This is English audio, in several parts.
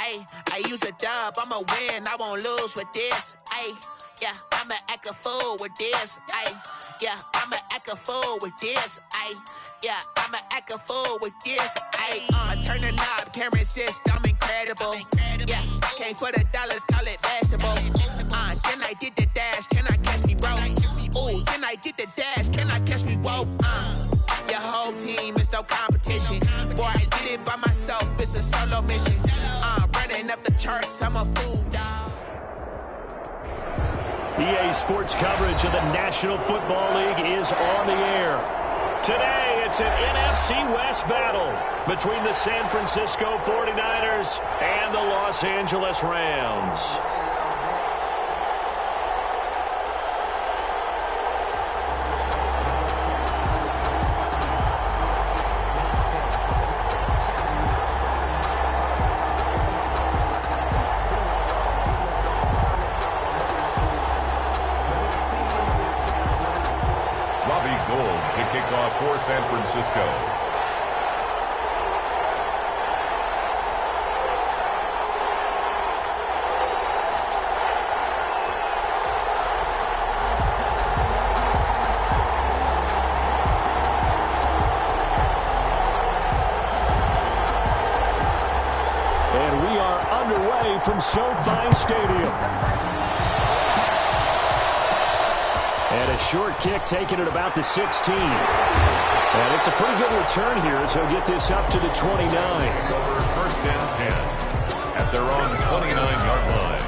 Ayy, I use a dub, I'ma win, I won't lose with this. Ayy, yeah, I'ma act a fool with this. Ayy, yeah, I'ma act a fool with this. Ayy, yeah, I'ma act a fool with this. Ayy, turn the knob, camera assist, I'm incredible. Yeah, came for the dollars, call it vegetable. Then I did the dash, can I catch me, bro? Ooh, then I did the dash, can I catch me, whoa? Your whole team is no competition. Boy, I did it by myself, it's a solo mission. Running up the charts, I'm a fool, dog. EA Sports coverage of the National Football League is on the air. Today, it's an NFC West battle between the San Francisco 49ers and the Los Angeles Rams. Kickoff for San Francisco. And we are underway from SoFi Stadium. And a short kick taken at about the 16. And it's a pretty good return here as he'll get this up to the 29. Over first and 10 at their own 29-yard line.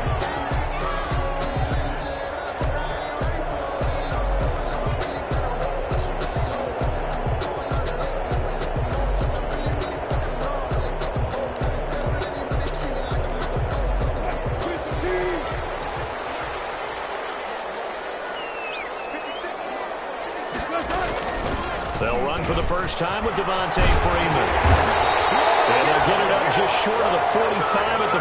They'll run for the first time with Devontae Freeman. And they'll get it up just short of the 45 at the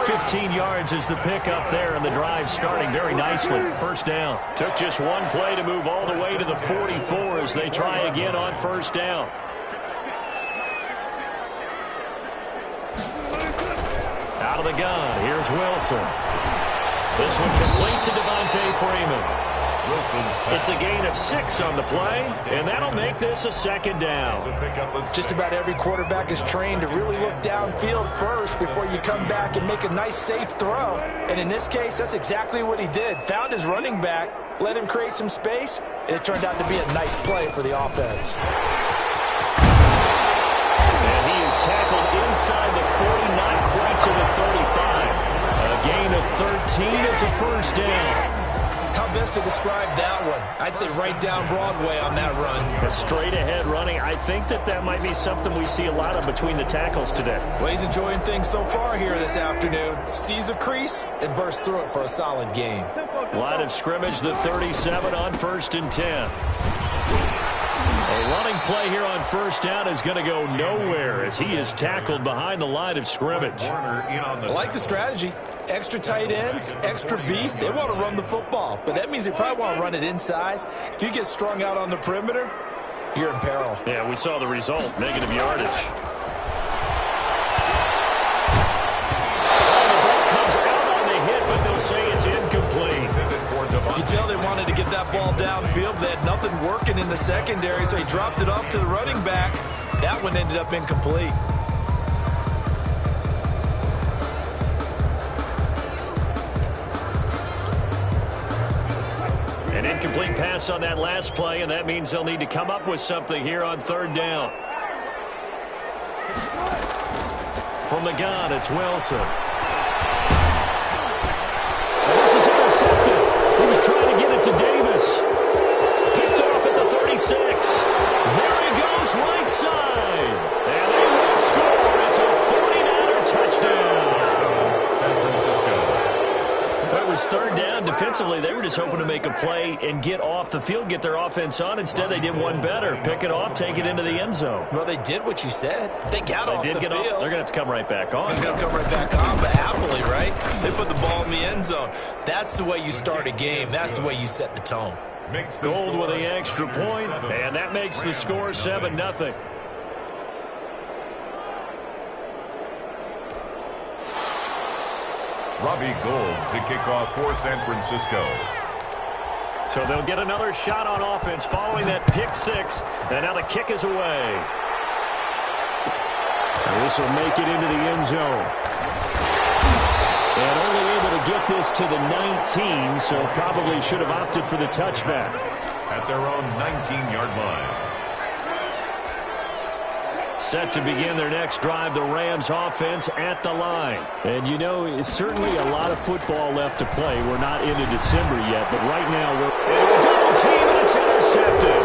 44. 15 yards is the pickup there, and the drive starting very nicely. First down. Took just one play to move all the way to the 44 as they try again on first down. Out of the gun, here's Wilson. This one complete to Devontae Freeman. It's a gain of 6 on the play, and that'll make this a second down. Just about every quarterback is trained to really look downfield first before you come back and make a nice, safe throw. And in this case, that's exactly what he did. Found his running back, let him create some space, and it turned out to be a nice play for the offense. And he is tackled inside the 40, not quite to the 35. A gain of 13, it's a first down. How best to describe that one? I'd say right down Broadway on that run. A straight ahead running. I think that might be something we see a lot of between the tackles today. Well, he's enjoying things so far here this afternoon. Sees a crease and bursts through it for a solid game. Line of scrimmage, the 37 on first and 10. A running play here on first down is going to go nowhere as he is tackled behind the line of scrimmage. I like the strategy. Extra tight ends, extra beef. They want to run the football, but that means they probably want to run it inside. If you get strung out on the perimeter, you're in peril. Yeah, we saw the result, negative yardage. The ball comes out on the hit, but they'll say it's incomplete. You can tell they wanted to get that ball downfield. They had nothing working in the secondary, so he dropped it off to the running back. That one ended up incomplete. An incomplete pass on that last play, and that means they'll need to come up with something here on third down. From the gun, it's Wilson. And this is intercepted. He was trying to get it to Davis. Picked off at the 36. There he goes, right side. And they will score. It's a 49er touchdown. San Francisco. It was third down. Defensively, they were just hoping to make a play and get off the field, get their offense on. Instead, they did one better. Pick it off, take it into the end zone. Well, they did what you said. They got off the field. They're going to have to come right back on. They're going to come right back on, but happily, right? They put the ball in the end zone. That's the way you start a game. That's the way you set the tone. Gold with the extra point, and that makes the score 7-0. Robbie Gould to kick off for San Francisco. So they'll get another shot on offense following that pick six. And now the kick is away. And this will make it into the end zone. And only able to get this to the 19, so probably should have opted for the touchback. At their own 19-yard line. Set to begin their next drive, the Rams offense at the line. And you know, it's certainly a lot of football left to play. We're not into December yet, but right now we're double team and it's intercepted.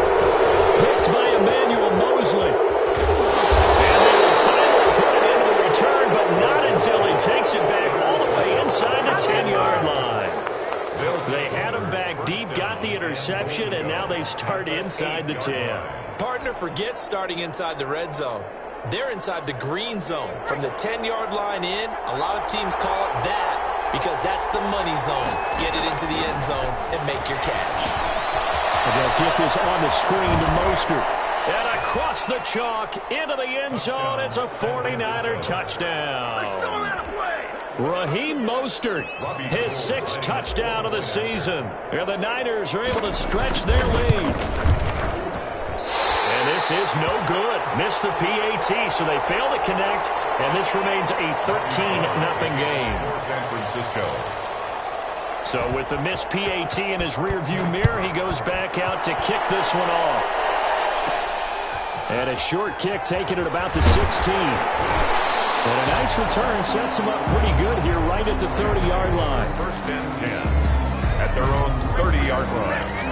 Picked by Emmanuel Mosley. And they will finally put it into the return, but not until he takes it back all the way inside the 10-yard line. They had him back deep, got the interception, and now they start inside the 10. Partner, forget starting inside the red zone. They're inside the green zone. From the 10-yard line in, a lot of teams call it that because that's the money zone. Get it into the end zone and make your cash. And they'll get this on the screen to Mostert. And across the chalk into the end zone. It's a 49er touchdown. Raheem Mostert, his sixth touchdown of the season. And the Niners are able to stretch their lead. And this is no good. Missed the PAT, so they fail to connect. And this remains a 13-0 game. San Francisco. So with the missed PAT in his rearview mirror, he goes back out to kick this one off. And a short kick taken at about the 16. And a nice return sets him up pretty good here right at the 30-yard line. First and 10 at their own 30-yard line.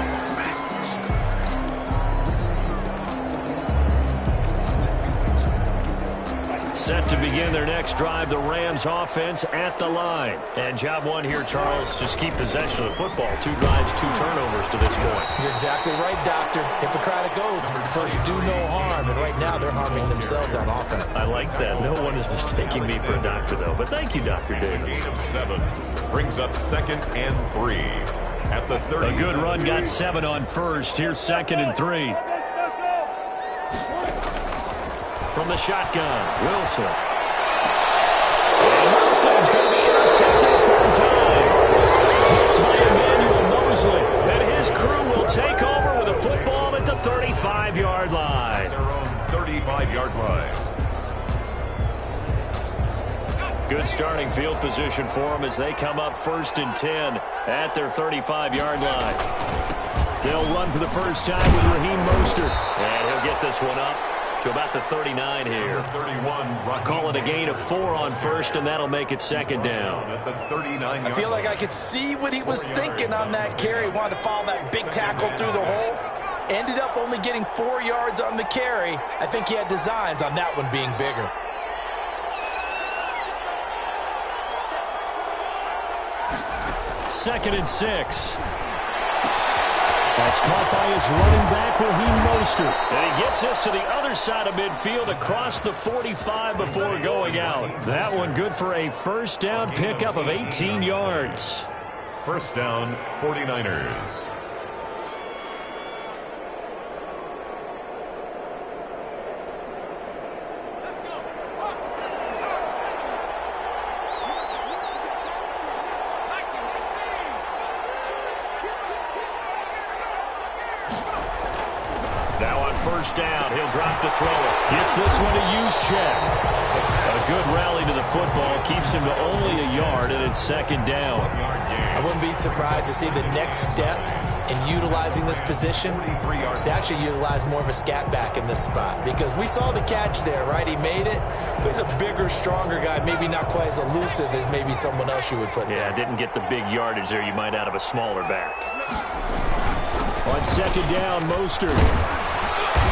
Set to begin their next drive, the Rams offense at the line. And job one here, Charles, just keep possession of the football. 2 drives, 2 turnovers to this point. You're exactly right, Doctor. Hippocratic oath. First, do no harm. And right now, they're harming themselves on offense. I like that. No one is mistaking me for a doctor, though. But thank you, Dr. Davis. Gain of 7 brings up 2nd and 3 at the 30. A good run got 7 on first. Here's 2nd and 3. From the shotgun, Wilson. And Wilson's going to be intercepted a 3rd time. Picked by Emmanuel Mosley. And his crew will take over with a football at the 35-yard line. Their own 35-yard line. Good starting field position for them as they come up 1st and 10 at their 35-yard line. They'll run for the first time with Raheem Mostert. And he'll get this one up to about the 39 here. 31. Call it a gain of 4 on first, and that'll make it 2nd down. At the 39. I feel like I could see what he was thinking on that carry. Wanted to follow that big tackle through the hole. Ended up only getting 4 yards on the carry. I think he had designs on that one being bigger. Second and 6. That's caught by his running back, Raheem Mostert. And he gets this to the other side of midfield across the 45 before going out. That one good for a first down pickup of 18 yards. First down, 49ers. First down, he'll drop the throw. Gets this one to Juszczyk. A good rally to the football, keeps him to only a yard, and it's 2nd down. I wouldn't be surprised to see the next step in utilizing this position is to actually utilize more of a scat back in this spot. Because we saw the catch there, right? He made it, but he's a bigger, stronger guy, maybe not quite as elusive as maybe someone else you would put there. Yeah, didn't get the big yardage there you might out of a smaller back. On 2nd down, Mostert.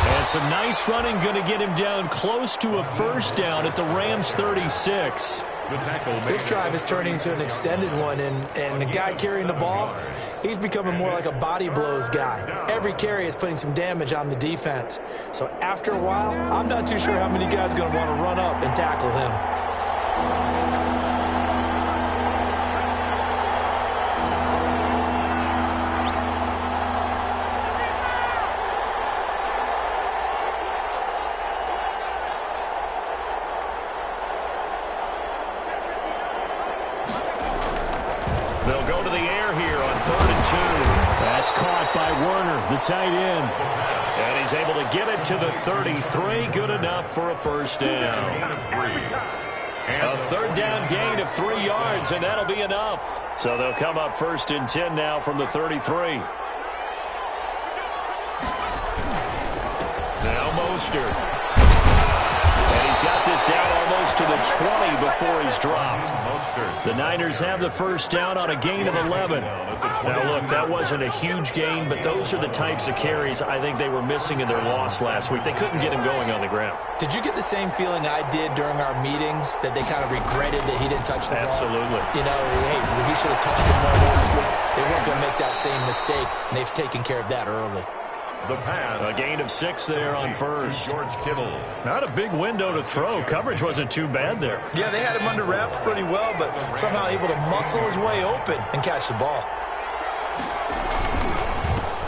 And some nice running, going to get him down close to a first down at the Rams 36. This drive is turning into an extended one, and the guy carrying the ball, he's becoming more like a body blows guy. Every carry is putting some damage on the defense. So after a while, I'm not too sure how many guys are going to want to run up and tackle him. 3rd and 2. That's caught by Werner, the tight end. And he's able to get it to the 33. Good enough for a first down. A 3rd down gain of 3 yards, and that'll be enough. So they'll come up 1st and 10 now from the 33. Now Mostert. And he's got this down almost to the 20 before he's dropped. The Niners have the first down on a gain of 11. Now, look, that wasn't a huge gain, but those are the types of carries I think they were missing in their loss last week. They couldn't get him going on the ground. Did you get the same feeling I did during our meetings, that they kind of regretted that he didn't touch the ball? Absolutely. You know, hey, he should have touched the ball last week. They weren't going to make that same mistake, and they've taken care of that early. The pass. A gain of 6 there on first. George Kittle. Not a big window to throw. Coverage wasn't too bad there. Yeah, they had him under wraps pretty well, but somehow able to muscle his way open and catch the ball.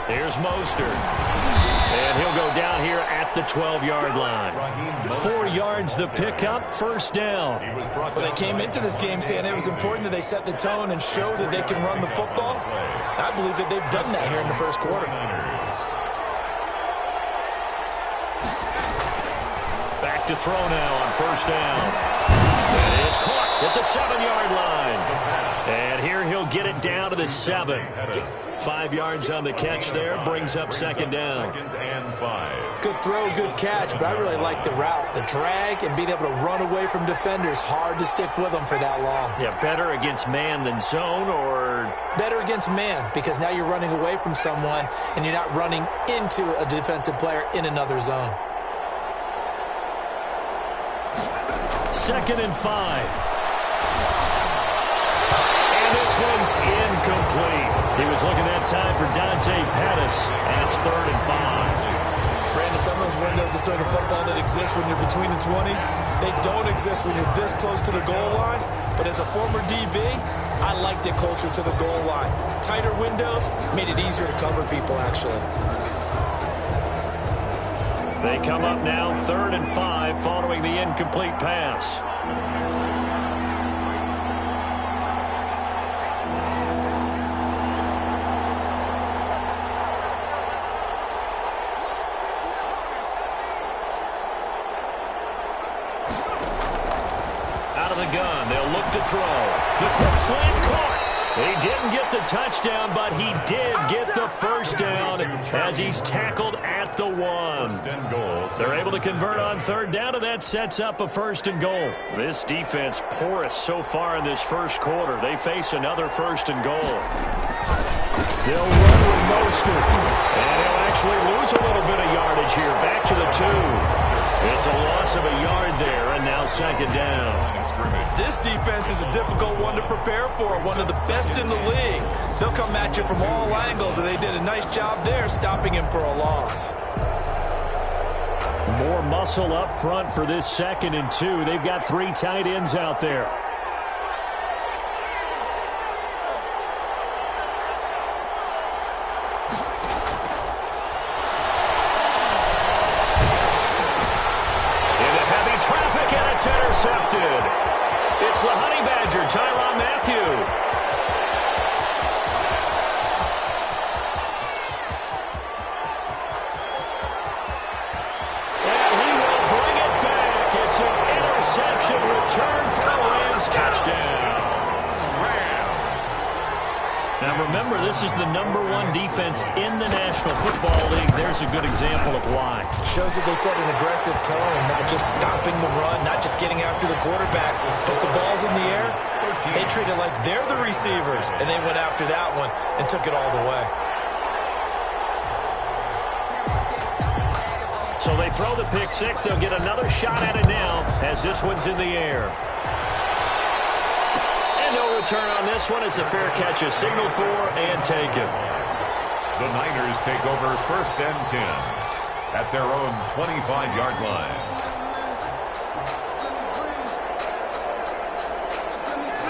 Here's Mostert. And he'll go down here at the 12-yard line. 4 yards the pickup, first down. Well, they came into this game saying it was important that they set the tone and show that they can run the football. I believe that they've done that here in the first quarter. Back to throw now on first down. It is caught at the 7-yard line. And here he'll get it down to the 7. 5 yards on the catch there. Brings up 2nd down. Good throw, good catch, but I really like the route. The drag and being able to run away from defenders. Hard to stick with them for that long. Yeah, better against man than zone, or? Better against man, because now you're running away from someone and you're not running into a defensive player in another zone. 2nd and 5. And this one's incomplete. He was looking that time for Dante Pettis, and it's 3rd and 5. Brandon, some of those windows to throw the football that exist when you're between the 20s, they don't exist when you're this close to the goal line. But as a former DB, I liked it closer to the goal line. Tighter windows made it easier to cover people, actually. They come up now 3rd and 5 following the incomplete pass. Out of the gun, they'll look to throw. The quick slant caught. He didn't get the touchdown, but he did get the first down as he's tackled at the 1. They're able to convert on 3rd down, and that sets up a 1st and goal. This defense porous so far in this first quarter. They face another 1st and goal. They'll run with Mostert, and he'll actually lose a little bit of yardage here. Back to the 2. It's a loss of a yard there, and now 2nd down. This defense is a difficult one to prepare for, one of the best in the league. They'll come at you from all angles, and they did a nice job there stopping him for a loss. More muscle up front for this 2nd and 2. They've got 3 tight ends out there. Into heavy traffic, and it's intercepted. It's the Honey Badger, Tyrann Mathieu. And he will bring it back. It's an interception return for a Rams touchdown. Now remember, this is the #1 defense in the National Football League. There's a good example of why. Shows that they set an aggressive tone, not just stopping the run, not just getting after the quarterback. But the ball's in the air, they treat it like they're the receivers, and they went after that one and took it all the way. So they throw the pick 6. They'll get another shot at it now as this one's in the air. And no return on this one. It's a fair catch, a signal for, and taken. The Niners take over 1st and 10 at their own 25-yard line.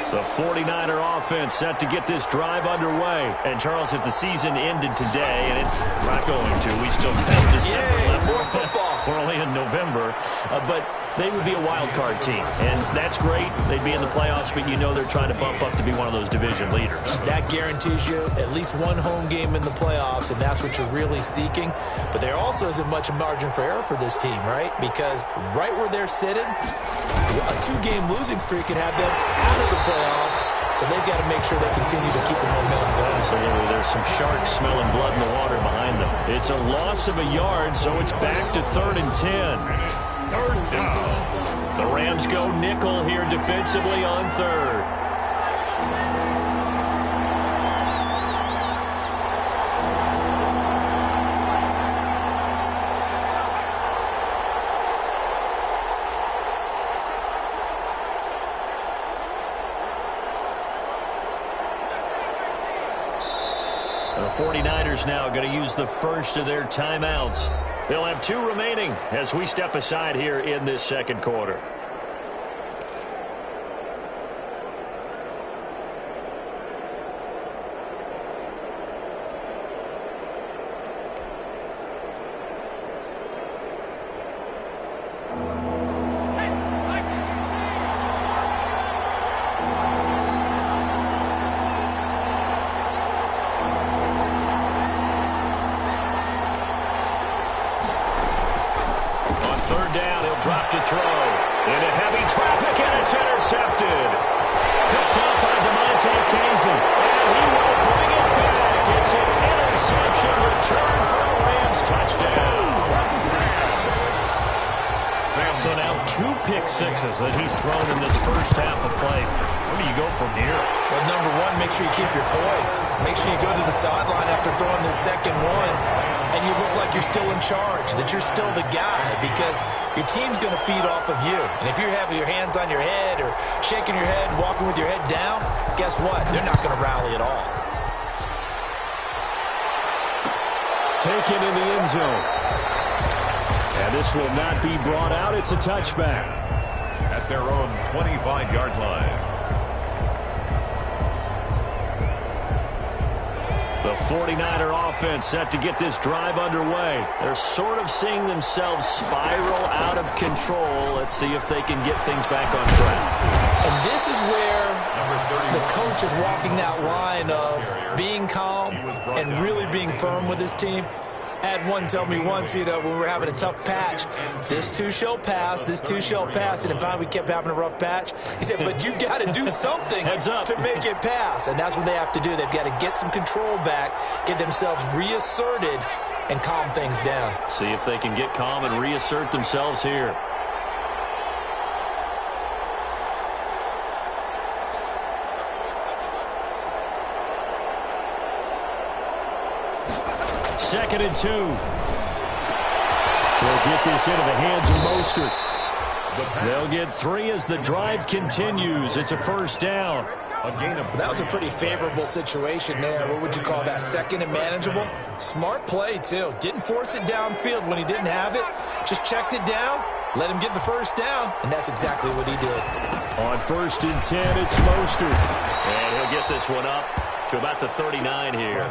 The 49er offense set to get this drive underway. And, Charles, if the season ended today, and it's not going to, we still have December left. More football. We're only in November. But they would be a wild card team. And that's great. They'd be in the playoffs, but you know they're trying to bump up to be one of those division leaders. That guarantees you at least one home game in the playoffs, and that's what you're really seeking. But there also isn't much margin for error for this team, right? Because right where they're sitting, a 2-game losing streak could have them out of the playoffs. So they've got to make sure they continue to keep the momentum going. Absolutely. There's some sharks smelling blood in the water behind them. It's a loss of a yard, so it's back to 3rd and 10. And it's 3rd down. The Rams go nickel here defensively on 3rd. The 49ers now going to use the first of their timeouts. They'll have 2 remaining as we step aside here in this second quarter. Drop to throw. Into heavy traffic, and it's intercepted. Picked up by DeMonte Casey. And he will bring it back. It's an interception return for a Rams touchdown. So now 2 pick sixes that he's thrown in this first half of play. Where do you go from here? Well, number one, make sure you keep your poise. Make sure you go to the sideline after throwing this second one, and you look like you're still in charge, that you're still the guy, because your team's going to feed off of you. And if you're having your hands on your head or shaking your head and walking with your head down, guess what? They're not going to rally at all. Taken in the end zone. And this will not be brought out. It's a touchback. At their own 25-yard line. The 49er offense set to get this drive underway. They're sort of seeing themselves spiral out of control. Let's see if they can get things back on track. And this is where the coach is walking that line of being calm and really being firm with his team. I had one tell me once, when we were having a tough patch, this too shall pass, this too shall pass. And in fact, we kept having a rough patch. He said, but you got to do something to make it pass. And that's what they have to do. They've got to get some control back, get themselves reasserted, and calm things down. See if they can get calm and reassert themselves here. Second and 2. They'll get this into the hands of Mostert. They'll get 3 as the drive continues. It's a first down. That was a pretty favorable situation there. What would you call that? Second and manageable? Smart play, too. Didn't force it downfield when he didn't have it. Just checked it down, let him get the first down, and that's exactly what he did. On 1st and 10, it's Mostert. And he'll get this one up to about the 39 here.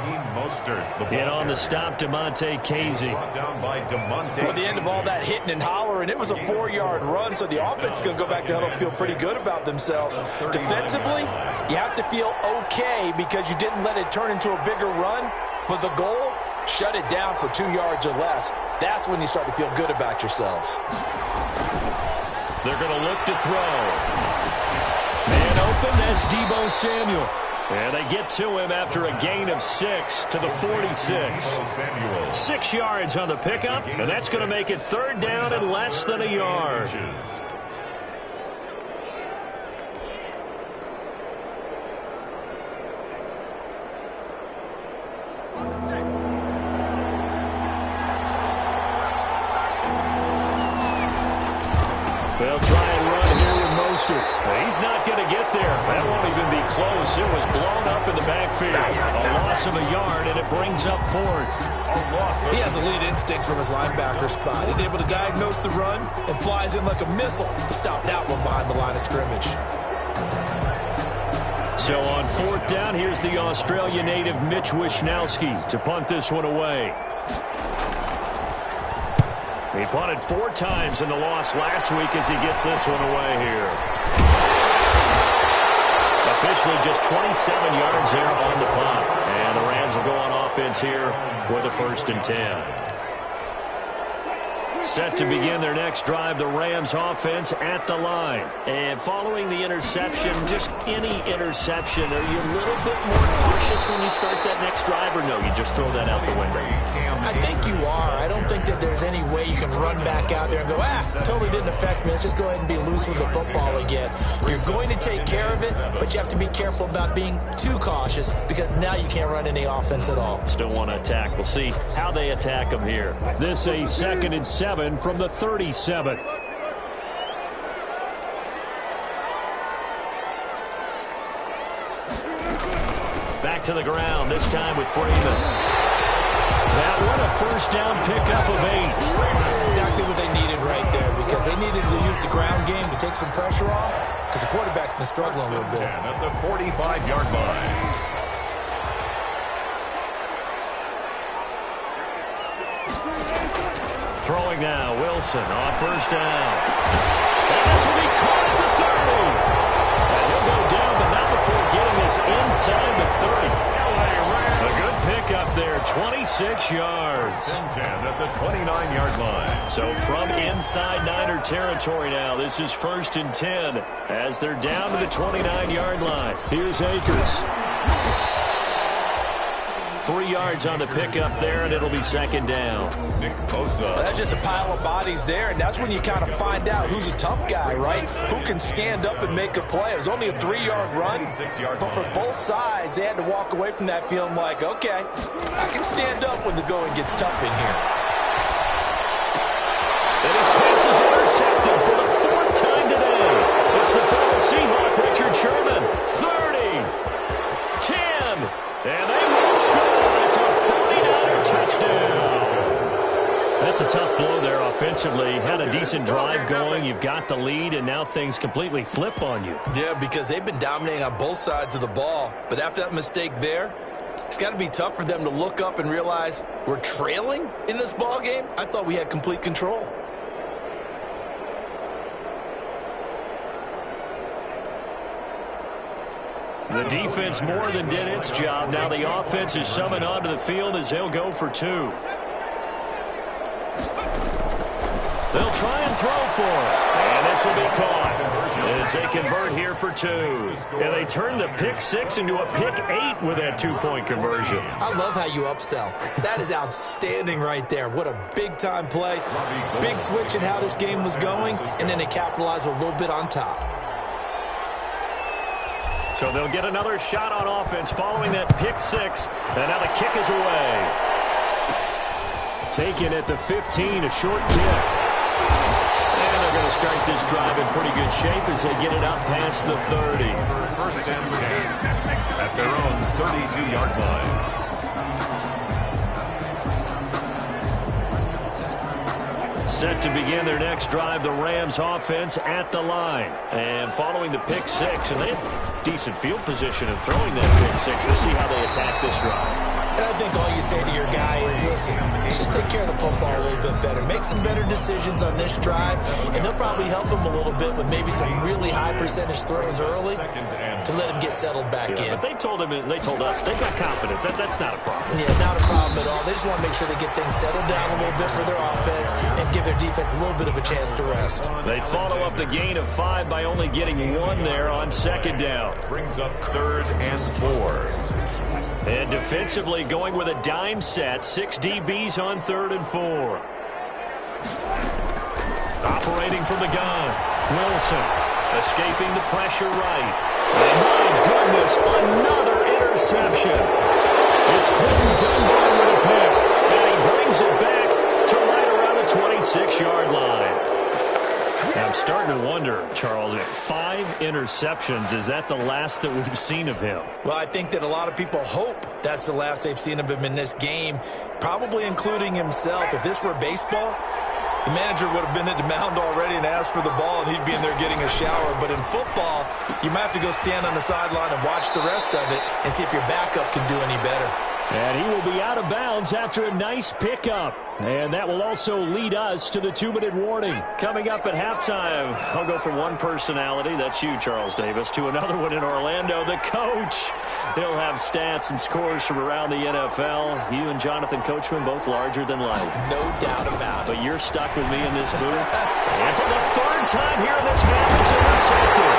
And on the stop, DeMonte Casey. Well, at the end of all that hitting and hollering, it was a 4-yard run, so the offense is going to go back down and feel pretty good about themselves. Defensively, you have to feel okay because you didn't let it turn into a bigger run, but the goal, shut it down for 2 yards or less. That's when you start to feel good about yourselves. They're going to look to throw. Man open, that's Deebo Samuel. And they get to him after a gain of 6 to the 46. 6 yards on the pickup, and that's going to make it 3rd down and less than a yard. They'll try and run here with Mostert. He's not going to get there. That won't even be close. It was blown up in the backfield. A loss of a yard, and it brings up 4th. He has elite instincts from his linebacker spot. He's able to diagnose the run and flies in like a missile to stop that one behind the line of scrimmage. So on 4th down, here's the Australia native Mitch Wishnowsky to punt this one away. He punted 4 times in the loss last week as he gets this one away here. Officially just 27 yards there on the punt. And the Rams will go on offense here with a 1st and 10. Set to begin their next drive, the Rams offense at the line. And following the interception, just any interception, are you a little bit more cautious when you start that next drive, or no, you just throw that out the window? I think you are. I don't think that there's any way you can run back out there and go, totally didn't affect me. Let's just go ahead and be loose with the football again. You're going to take care of it, but you have to be careful about being too cautious because now you can't run any offense at all. Still want to attack. We'll see how they attack them here. This a 2nd and 7 from the 37. Back to the ground, this time with Freeman. That one a 1st down pickup of 8. Exactly what they needed right there because they needed to use the ground game to take some pressure off because the quarterback's been struggling a little bit. At the 45-yard line. Throwing now, Wilson on 1st down. And this will be caught at the 30. And he'll go down, but not before getting this inside the 30. A good pickup there, 26 yards. 10 at the 29-yard line. So from inside Niner territory now, this is 1st and 10 as they're down to the 29-yard line. Here's Akers. 3 yards on the pickup there, and it'll be 2nd down. Nick Bosa. That's just a pile of bodies there, and that's when you kind of find out who's a tough guy, right? Who can stand up and make a play. It was only a 3-yard run, but for both sides, they had to walk away from that feeling like, okay, I can stand up when the going gets tough in here. And his pass is intercepted for the 4th time today. It's the fellow Seahawk, Richard Sherman. 30, 10, and they will score. It's a 49er touchdown. That's a tough blow there offensively. Had a decent drive going. You've got the lead, and now things completely flip on you. Yeah, because they've been dominating on both sides of the ball. But after that mistake there, it's got to be tough for them to look up and realize we're trailing in this ball game. I thought we had complete control. The defense more than did its job. Now the offense is summoned onto the field as they'll go for 2. They'll try and throw for it. And this will be caught as they convert here for 2. And they turn the pick 6 into a pick 8 with that 2-point conversion. I love how you upsell. That is outstanding right there. What a big-time play. Big switch in how this game was going, and then they capitalize a little bit on top. So they'll get another shot on offense following that pick 6. And now the kick is away. Taken at the 15, a short kick. And they're going to start this drive in pretty good shape as they get it up past the 30. 1st and 10 at their own 32-yard line. Set to begin their next drive, the Rams offense at the line. And following the pick 6, and they have decent field position in throwing that pick 6. We'll see how they attack this drive. And I think all you say to your guy is, listen, let's just take care of the football a little bit better. Make some better decisions on this drive, and they'll probably help him a little bit with maybe some really high percentage throws early to let him get settled back in. But they told him, and they told us, they've got confidence. That's not a problem. Yeah, not a problem at all. They just want to make sure they get things settled down a little bit for their offense and give their defense a little bit of a chance to rest. They follow up the gain of 5 by only getting 1 there on 2nd down. Brings up 3rd and 4. And defensively going with a dime set. 6 DBs on 3rd and 4. Operating from the gun. Wilson escaping the pressure right. And my goodness, another interception. It's Clinton Dunbar with a pick. And he brings it back to right around the 26-yard line. Now I'm starting to wonder, Charles, if 5 interceptions, is that the last that we've seen of him? Well, I think that a lot of people hope that's the last they've seen of him in this game, probably including himself. If this were baseball, the manager would have been at the mound already and asked for the ball, and he'd be in there getting a shower. But in football, you might have to go stand on the sideline and watch the rest of it and see if your backup can do any better. And he will be out of bounds after a nice pickup. And that will also lead us to the 2-minute warning. Coming up at halftime, I'll go from one personality, that's you, Charles Davis, to another one in Orlando, the coach. He'll have stats and scores from around the NFL. You and Jonathan Coachman, both larger than life. No doubt about it. But you're stuck with me in this booth. And for the third time here in this half, it's intercepted.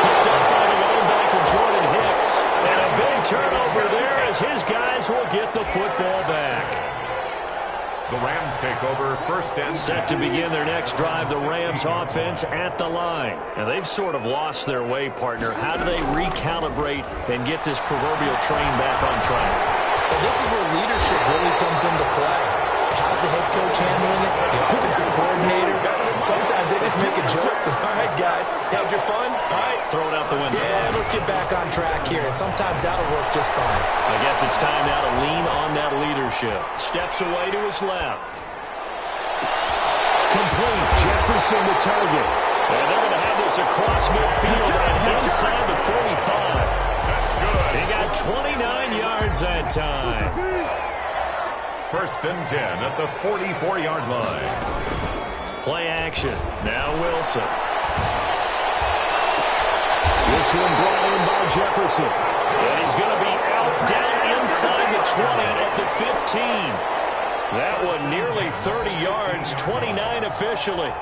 Picked up by the linebacker, Jordan Hicks. And a big turnover there as his guys will get the football back. The Rams take over first and set to begin their next drive. The Rams offense at the line. And they've sort of lost their way, partner. How do they recalibrate and get this proverbial train back on track? Well, this is where leadership really comes into play. How's the head coach handling it? The offensive coordinator? Sometimes they just make a joke. All right, guys, had your fun? All right. Throw it out the window. Yeah, let's get back on track here. And sometimes that'll work just fine. I guess it's time now to lean on that leadership. Steps away to his left. Complete. Jefferson the target. And they're going to have this across midfield and inside the 45. that's good. He got 29 yards that time. First and 10 at the 44-yard line. Play action. Now Wilson. This one brought in by Jefferson. And he's going to be out down inside the 20 at the 15. That one nearly 30 yards, 29 officially.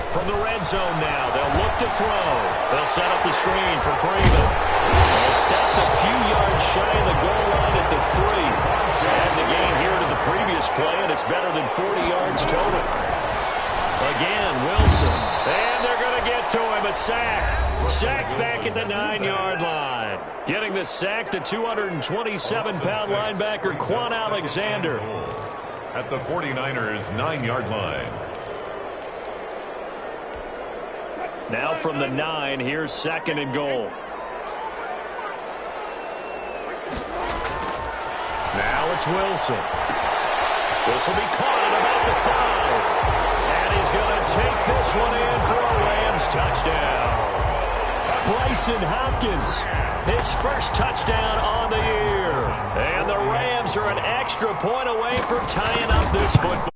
From the red zone now, they'll look to throw. They'll set up the screen for Freeman. And it's stopped a few yards shy of the goal line at the 3. Add the game here to the previous play, and it's better than 40 yards total. Again, Wilson. And they're going to get to him. A sack. Sack back at the 9-yard line. Getting the sack, the 227-pound linebacker, Quan Alexander. At the 49ers' 9-yard line. Now from the 9, here's 2nd and goal. Now it's Wilson. This will be caught at about the 5. And he's going to take this one in for a Rams touchdown. Bryson Hopkins, his first touchdown on the year. And the Rams are an extra point away from tying up this football.